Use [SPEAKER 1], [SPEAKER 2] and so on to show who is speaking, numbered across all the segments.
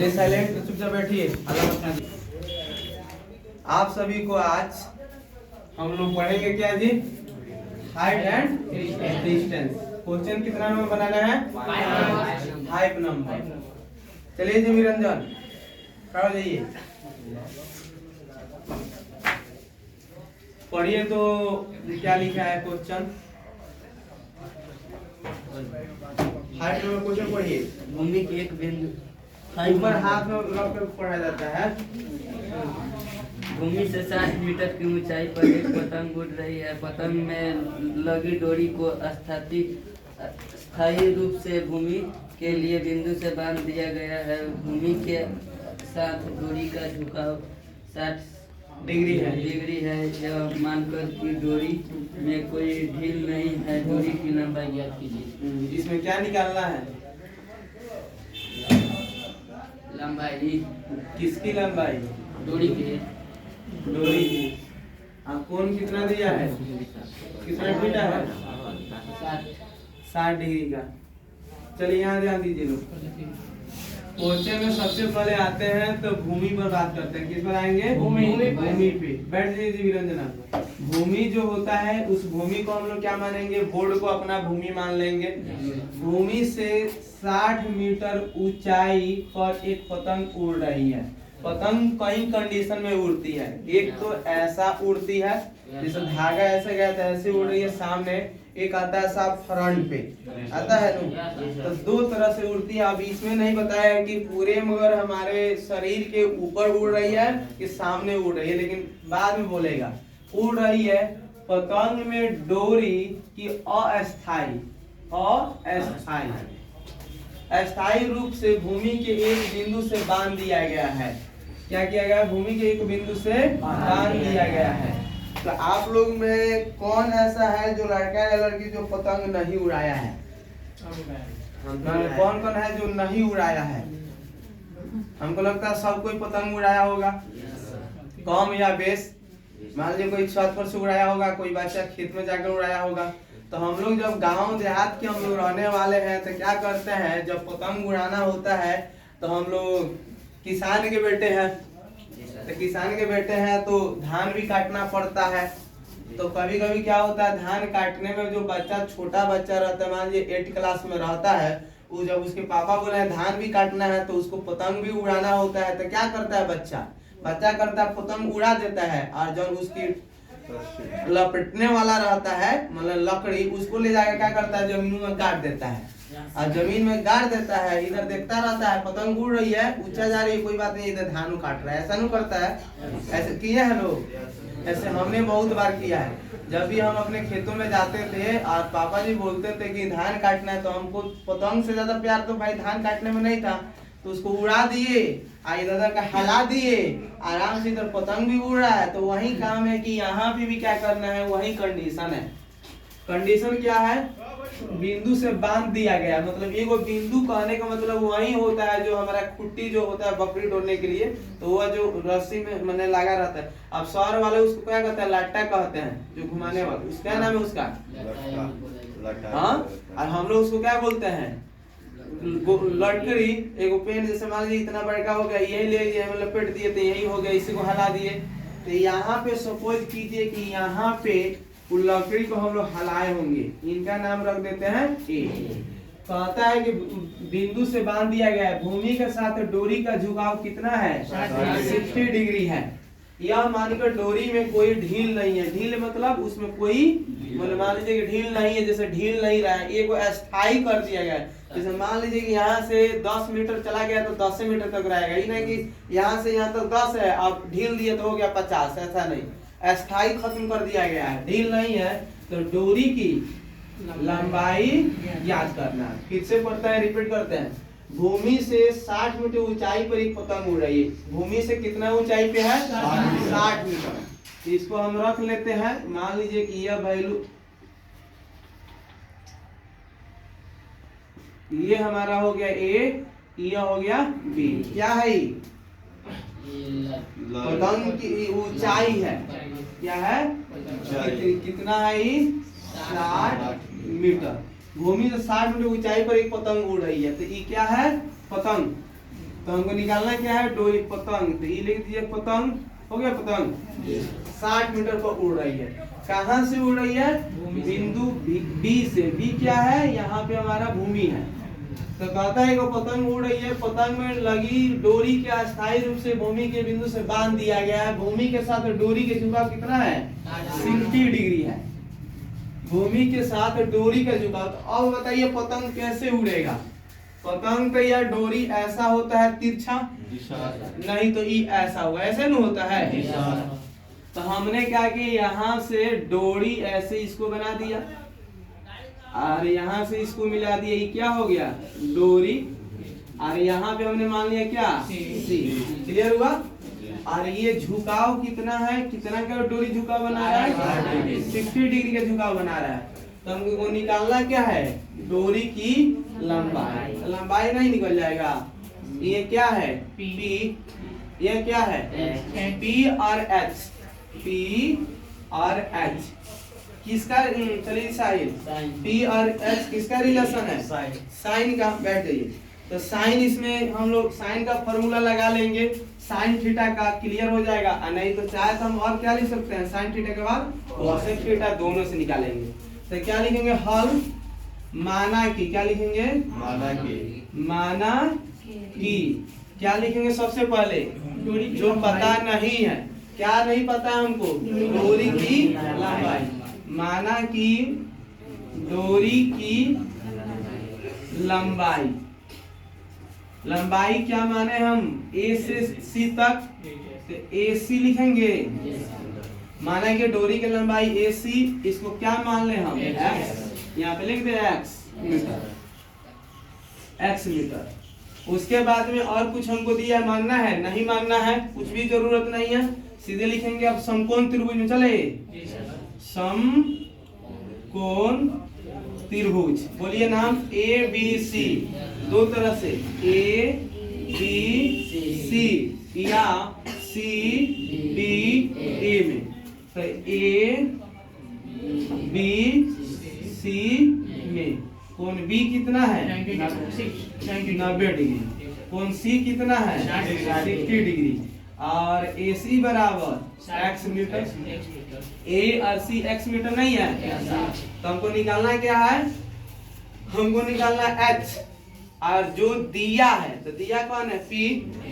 [SPEAKER 1] चलिए साइलेंट चुपचाप बैठिए, हल्ला मत कीजिए। आप सभी को आज हम लोग पढ़ेंगे क्या जी? Height and distance. क्वेश्चन कितना नंबर बनाना है? 5 नंबर। चलिए जी निरंजन, खड़ा हो जाइए, पढ़िए तो क्या लिखा है क्वेश्चन। हाइट नंबर क्वेश्चन पढ़िए।
[SPEAKER 2] भूमि के एक बिंदु
[SPEAKER 1] ऊपर हाथ में रख कर पढ़ा जाता है।
[SPEAKER 2] भूमि से 60 मीटर की ऊंचाई पर एक पतंग उड़ रही है। पतंग में लगी डोरी को स्थायी रूप से भूमि के लिए बिंदु से बांध दिया गया है। भूमि के साथ डोरी का झुकाव 60
[SPEAKER 1] डिग्री
[SPEAKER 2] है। यह मानकर कि डोरी में कोई ढील नहीं है। डोरी की लंबाई ज्ञात कीजिए।
[SPEAKER 1] इसमें क्या निकालना है?
[SPEAKER 2] लंबाई
[SPEAKER 1] किसकी लंबाई?
[SPEAKER 2] डोरी की।
[SPEAKER 1] डोरी की। कोण कितना दिया है? कितना मीटर है? 60 डिग्री का। चलिए यहाँ ध्यान दीजिए लोग। क्वेश्चन में सबसे पहले आते हैं तो भूमि पर बात करते हैं। किस पर आएंगे? भूमि पे। बैठ जाइए जी विरंजना। भूमि जो होता है उस भूमि को हम लोग क्या मानेंगे? बोर्ड को अपना भूमि मान लेंगे। भूमि से 60 मीटर ऊंचाई पर एक पतंग उड़ रही है। पतंग कई कंडीशन में उड़ती है। एक तो ऐसा उड़ती है जैसे धागा ऐसे गया था ऐसे उड़ रही है सामने। एक आता है साफ फ्रंट पे आता है तो दो तरह से उड़ती है। अब इसमें नहीं बताया है कि पूरे मगर हमारे शरीर के ऊपर उड़ रही है कि सामने उड़ रही है, लेकिन बाद में बोलेगा। उड़ रही है पतंग में डोरी की अस्थायी रूप से भूमि के एक बिंदु से बांध दिया गया है। क्या किया गया? भूमि के एक बिंदु से बांध दिया गया है। तो आप लोग में कौन ऐसा है जो लड़का या लड़की जो पतंग नहीं उड़ाया है? कौन कौन है जो नहीं उड़ाया है? हमको लगता है सब कोई पतंग उड़ाया होगा, कम या बेस। मान लीजिए कोई छत पर से उड़ाया होगा, कोई बच्चा खेत में जाकर उड़ाया होगा। तो हम लोग जब गांव देहात के हम लोग रहने वाले हैं तो क्या करते हैं, जब पतंग उड़ाना होता है तो हम लोग किसान के बेटे हैं। तो किसान के बेटे हैं तो धान भी काटना पड़ता है। तो कभी कभी क्या होता है, धान काटने में जो बच्चा छोटा बच्चा रहता है, मान लीजिए 8 क्लास में रहता है, वो जब उसके पापा बोले हैं धान भी काटना है तो उसको पतंग भी उड़ाना होता है। तो क्या करता है बच्चा करता है पतंग उड़ा देता है। और जब उसकी लपेटने वाला रहता है मतलब लकड़ी, उसको ले जाकर क्या करता है जमीन में गाड़ देता है। और जमीन में गाड़ देता है, इधर देखता रहता है पतंग उड़ रही है, ऊंचा जा रही है, कोई बात नहीं, इधर धान काट रहा है। ऐसा नहीं करता है? ऐसे किए हैं लोग? ऐसे हमने बहुत बार किया है। जब भी हम अपने खेतों में जाते थे और पापा जी बोलते थे कि धान काटना है, तो हमको पतंग से ज्यादा प्यार तो भाई धान काटने में नहीं था। तो उसको उड़ा दिए, इधर का हिला दिए, आराम से इधर पतंग भी उड़ रहा है। तो वही काम है कि यहाँ पे भी क्या करना है, वही कंडीशन है। कंडीशन क्या है? बिंदु से बांध दिया गया। मतलब एगो बिंदु कहने का मतलब वही होता है जो हमारा खुट्टी जो होता है बकरी ढोने के लिए, तो वह जो रस्सी में मैंने लगा रहता है। अब शहर वाले उसको क्या कहते हैं? लट्टा कहते हैं, जो घुमाने वाला। उसका नाम है उसका हाँ। और हम लोग उसको क्या बोलते हैं? लटकड़ी। एगो पेन जैसे मान लीजिए इतना बड़का हो गया, यही ले लिए लपेट दिए तो यही हो गया, इसी को हला दिए। तो यहाँ पे सपोज कीजिए कि यहाँ पे लकड़ी को हम लोग हलाए होंगे, इनका नाम रख देते हैं ए। कहता है कि बिंदु से बांध दिया गया है। भूमि के साथ डोरी का झुकाव कितना है? 60 डिग्री है। यह मानकर डोरी में कोई ढील नहीं है। ढील मतलब उसमें कोई मतलब मान लीजिए कि ढील नहीं है, जैसे ढील नहीं रहा है, ये को अस्थायी कर दिया गया है। जैसे मान लीजिए कि यहाँ से 10 मीटर चला गया तो 10 मीटर तक रहेगा। ये नहीं कि यहाँ से यहाँ तक 10 है, आप ढील दिए तो हो गया 50, ऐसा नहीं। अस्थायी खत्म कर दिया गया है, ढील नहीं है। तो डोरी की लंबाई याद करना। फिर से पढ़ते हैं, रिपीट करते हैं। भूमि से 60 मीटर ऊंचाई पर एक पतंग उड़ रही है। भूमि से कितना ऊंचाई पे है? 60 मीटर। इसको हम रख लेते हैं, मान लीजिए कि यह वैल्यू, ये हमारा हो गया ए, यह हो गया बी। क्या है? पतंग की ऊंचाई है। क्या है? कितना है? 60 मीटर। भूमि से 60 मीटर ऊंचाई पर एक पतंग उड़ रही है। तो ये क्या है? पतंग। तो हमको निकालना क्या है, डोरी पतंग। तो ये लिख दीजिए पतंग, हो गया पतंग 60 मीटर पर उड़ रही है। कहाँ से उड़ रही है, बिंदु बी से। बी क्या है, यहाँ पे हमारा भूमि है। तो कहता है कि पतंग उड़ रही है, पतंग में लगी डोरी के अस्थायी रूप से भूमि के बिंदु से बांध दिया गया है। भूमि के साथ डोरी के झुकाव कितना है, 60 डिग्री है। भूमि के साथ डोरी का झुकाव। तो अब बताइए पतंग कैसे उड़ेगा। पतंग का यह डोरी ऐसा होता है तिरछा, नहीं तो ये ऐसा होगा, ऐसे नहीं होता है। तो हमने क्या कि यहाँ से डोरी ऐसे इसको बना दिया और यहाँ से इसको मिला दिया, ये क्या हो गया डोरी। और यहाँ पे हमने मान लिया क्या, सी। क्लियर हुआ। और ये झुकाव कितना है, कितना का डोरी झुकाव बना रहा है, 60 डिग्री का झुकाव बना रहा है। तो हमको निकालना क्या है, डोरी की लंबाई। लंबाई नहीं निकल जाएगा। ये क्या है पी, ये क्या है पी और एच, पी और एच किसका, चलिए साइन, पी और एच किसका रिलेशन है, साइन का। बैठ जाइए। तो साइन, इसमें हम लोग साइन का फॉर्मूला लगा लेंगे, साइन थीटा का। क्लियर हो जाएगा। और नहीं तो चाहे तो हम और क्या लिख सकते हैं, साइन थीटा के बाद कोसेक थीटा, दोनों से निकालेंगे। तो क्या लिखेंगे, हल माना की, क्या लिखेंगे, माना की। क्या लिखेंगे सबसे पहले, जो पता नहीं है, क्या नहीं पता है हमको, डोरी की लंबाई। माना कि डोरी की लंबाई, लंबाई क्या माने हम, ए से सी तक, तो ए सी लिखेंगे। माना कि डोरी की लंबाई ए सी, इसको क्या मान ले हम, एक्स। यहाँ पे लिख दे एक्स मीटर, एक्स मीटर। उसके बाद में और कुछ हमको दिया है, मानना है नहीं मानना है, कुछ भी जरूरत नहीं है, सीधे लिखेंगे। अब समकोण त्रिभुज में चले, समकोण त्रिभुज, बोलिए नाम, ए बी सी, दो तरह से, ए बी सी या सी डी ए में। तो ए बी सी में कोण बी कितना है, 90 डिग्री। कोण सी कितना है, 60 डिग्री। और ए सी बराबर एक्स मीटर। ए और सी एक्स मीटर नहीं है, तो हमको निकालना क्या है, हमको निकालना एच। और जो दिया है, तो दिया कौन है, पी।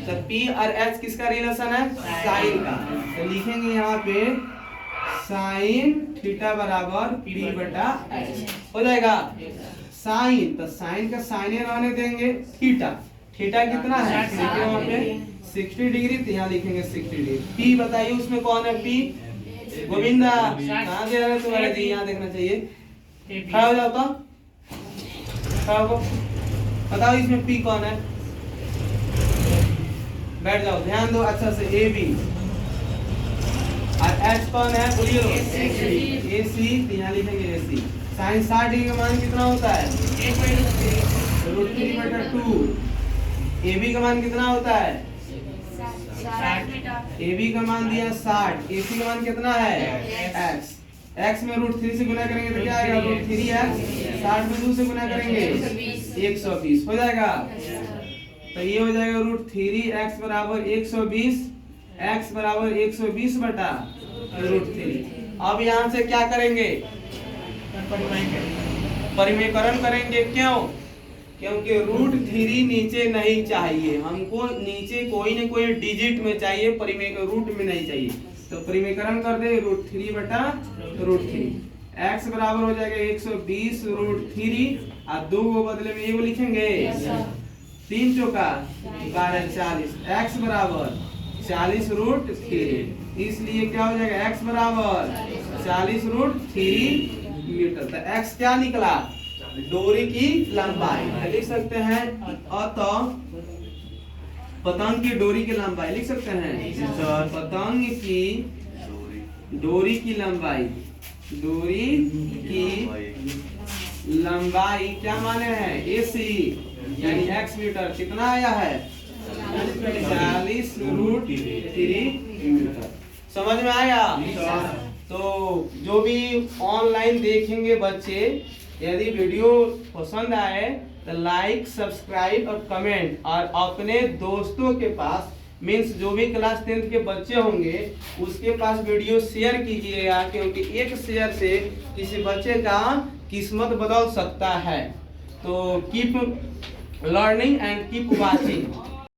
[SPEAKER 1] तो पी और एच किसका रिलेशन है, साइन का। तो लिखेंगे यहाँ पे साइन थीटा बराबर पी बटा एच, हो जाएगा। साइन, तो साइन का साइन रहने देंगे, थीटा, थीटा कितना है, वहाँ पे 60 डिग्री, तो यहाँ लिखेंगे 60 डिग्री। पी बताइए उसमें कौन है, पी गोविंदा कहाँ दे रहे तुम्हारे दी, यहाँ देखना चाहिए। खड़ा हो जाओ, तो खड़ा हो, बताओ इसमें पी कौन है, बैठ जाओ, ध्यान दो अच्छा से। ए बी और एच कौन है, बोलिए, ए सी, तो यहाँ लिखेंगे ए सी। साइन 60 डिग्री का मान कितना होता है, √3/2। ए बी का मान कितना होता है, ए बी का मान दिया 60, ए सी का मान कितना है, एक्स। एक्स में √3 से गुना करेंगे तो क्या आएगा, √3x। 60 में 2 से गुना करेंगे 120, हो जाएगा। तो ये हो जाएगा √3x बराबर 120, x बराबर 120 बटा √3। अब यहाँ से क्या करेंगे, परिमेयकरण करेंगे। क्यों, क्योंकि √3 नीचे नहीं चाहिए हमको, नीचे कोई न कोई डिजिट में चाहिए, रूट में नहीं चाहिए। तो परिमेयकरण कर दे, √3 बटा √3। x बराबर हो जाएगा 120 √3, और 2 को बदले में ये लिखेंगे, 3 चौका 12 40, x बराबर 40 √3। इसलिए क्या हो जाएगा, x बराबर 40 √3 मीटर। तो x क्या निकला, डोरी की लंबाई। लिख सकते हैं अतः पतंग की डोरी की लंबाई, लिख सकते हैं पतंग की डोरी की लंबाई, डोरी की लंबाई क्या माने हैं, AC यानी x मीटर। कितना आया है, 40 √3 मीटर। समझ में आया। तो जो भी ऑनलाइन देखेंगे बच्चे, यदि वीडियो पसंद आए तो लाइक, सब्सक्राइब और कमेंट, और अपने दोस्तों के पास मीन्स जो भी क्लास 10th के बच्चे होंगे उसके पास वीडियो शेयर कीजिएगा, क्योंकि एक शेयर से किसी बच्चे का किस्मत बदल सकता है। तो keep learning and keep watching.